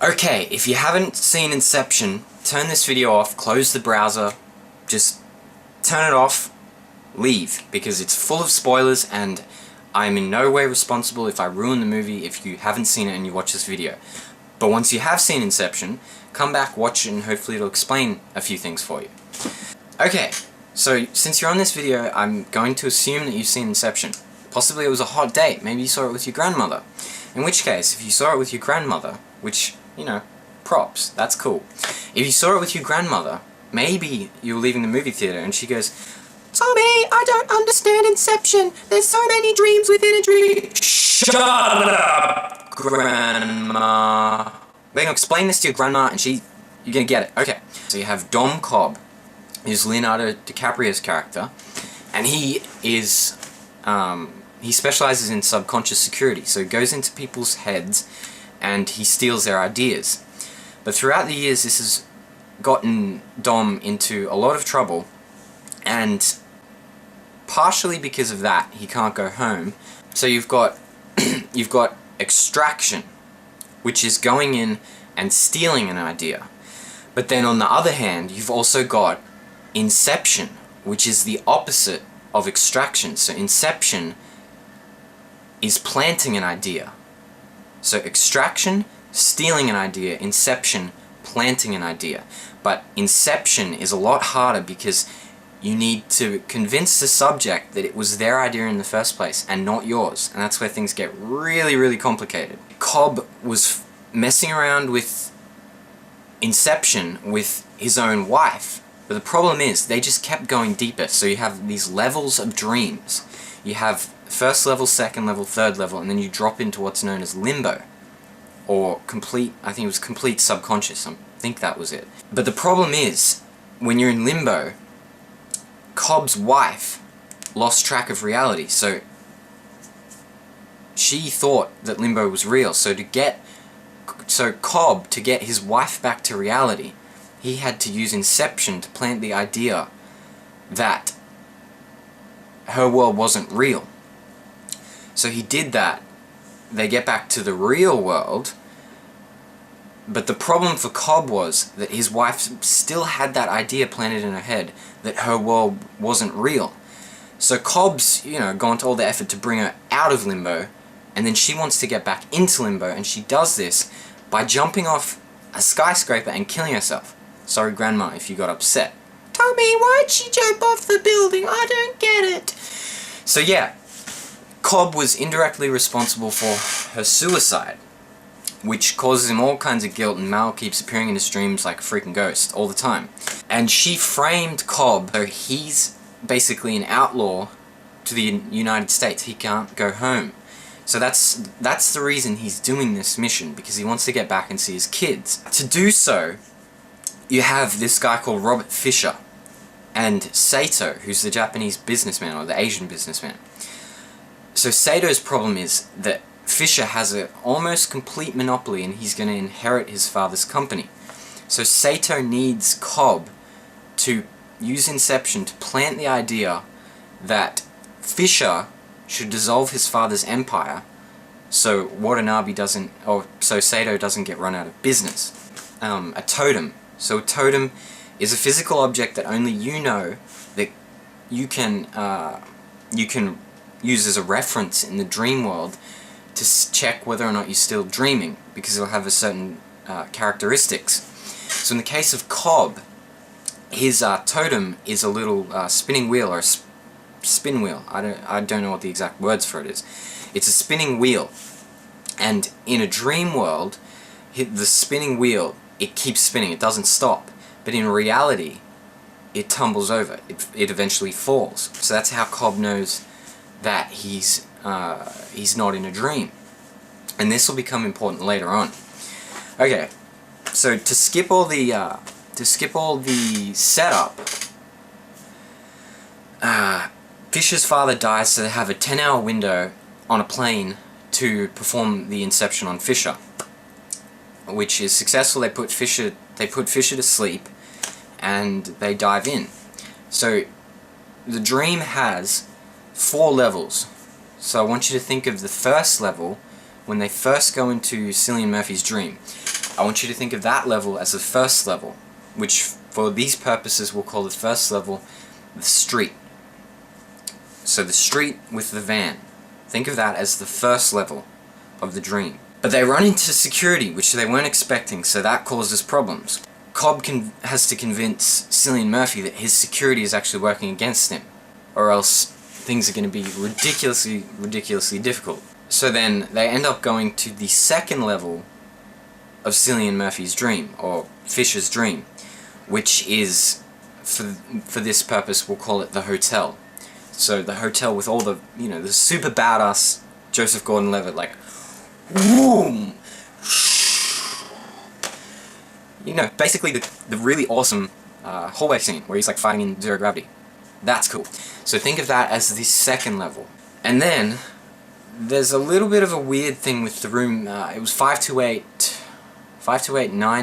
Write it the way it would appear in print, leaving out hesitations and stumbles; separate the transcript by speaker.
Speaker 1: Okay, if you haven't seen Inception, turn this video off, close the browser, just turn it off, leave, because it's full of spoilers and I'm in no way responsible if I ruin the movie if you haven't seen it and you watch this video. But once you have seen Inception, come back, watch it, and hopefully it'll explain a few things for you. Okay, so since you're on this video, I'm going to assume that you've seen Inception. Possibly it was a hot date, maybe you saw it with your grandmother. In which case, if you saw it with your grandmother, which, you know, props, that's cool. If you saw it with your grandmother, maybe you were leaving the movie theater and she goes, "Tommy, I don't understand Inception. There's so many dreams within a dream." Shut up, Grandma. We're gonna explain this to your grandma and you're gonna get it. Okay, so you have Dom Cobb, who's Leonardo DiCaprio's character, and he is, he specializes in subconscious security, so he goes into people's heads and he steals their ideas. But throughout the years this has gotten Dom into a lot of trouble, and partially because of that he can't go home. So you've got you've got extraction, which is going in and stealing an idea. But then on the other hand, you've also got inception, which is the opposite of extraction. So inception is planting an idea. So extraction, stealing an idea; inception, planting an idea. But inception is a lot harder because you need to convince the subject that it was their idea in the first place and not yours, and that's where things get really, really complicated. Cobb was messing around with inception with his own wife, but the problem is they just kept going deeper. So you have these levels of dreams. You have first level, second level, third level, and then you drop into what's known as limbo, or complete, I think it was complete subconscious, I think that was it. But the problem is, when you're in limbo, Cobb's wife lost track of reality, so she thought that limbo was real. So Cobb, to get his wife back to reality, he had to use inception to plant the idea that her world wasn't real. So he did that. They get back to the real world, but the problem for Cobb was that his wife still had that idea planted in her head that her world wasn't real. So Cobb's, you know, gone to all the effort to bring her out of limbo, and then she wants to get back into limbo, and she does this by jumping off a skyscraper and killing herself. Sorry, Grandma, if you got upset. "Tommy, why'd she jump off the building? I don't get it." So yeah, Cobb was indirectly responsible for her suicide, which causes him all kinds of guilt, and Mal keeps appearing in his dreams like a freaking ghost all the time. And she framed Cobb, so he's basically an outlaw to the United States. He can't go home. So that's the reason he's doing this mission, because he wants to get back and see his kids. To do so, you have this guy called Robert Fisher and Sato, who's the Japanese businessman, or the Asian businessman. So Sato's problem is that Fisher has an almost complete monopoly and he's going to inherit his father's company. So Sato needs Cobb to use Inception to plant the idea that Fisher should dissolve his father's empire so so Sato doesn't get run out of business. A totem. So a totem is a physical object that only you know, that you can use as a reference in the dream world to check whether or not you're still dreaming, because it'll have a certain characteristics. So in the case of Cobb, his totem is a little spinning wheel, or a spin wheel. I don't know what the exact words for it is. It's a spinning wheel, and in a dream world, the spinning wheel, it keeps spinning, it doesn't stop. But in reality, it tumbles over. It eventually falls. So that's how Cobb knows that he's not in a dream, and this will become important later on. Okay, so to skip all the setup, Fisher's father dies, so they have a 10-hour window on a plane to perform the Inception on Fisher, which is successful. They put Fisher to sleep, and they dive in. So the dream has 4 levels. So I want you to think of the first level when they first go into Cillian Murphy's dream. I want you to think of that level as the first level, which for these purposes we'll call the first level the street. So the street with the van. Think of that as the first level of the dream. But they run into security, which they weren't expecting, so that causes problems. Cobb has to convince Cillian Murphy that his security is actually working against him, or else things are going to be ridiculously difficult. So then they end up going to the second level of Cillian Murphy's dream, or Fisher's dream, which is, for this purpose, we'll call it the hotel. So the hotel with all the, the super badass Joseph Gordon-Levitt, like, boom! Basically the really awesome hallway scene where he's like fighting in zero gravity. That's cool. So think of that as the second level. And then there's a little bit of a weird thing with the room. It was 528 9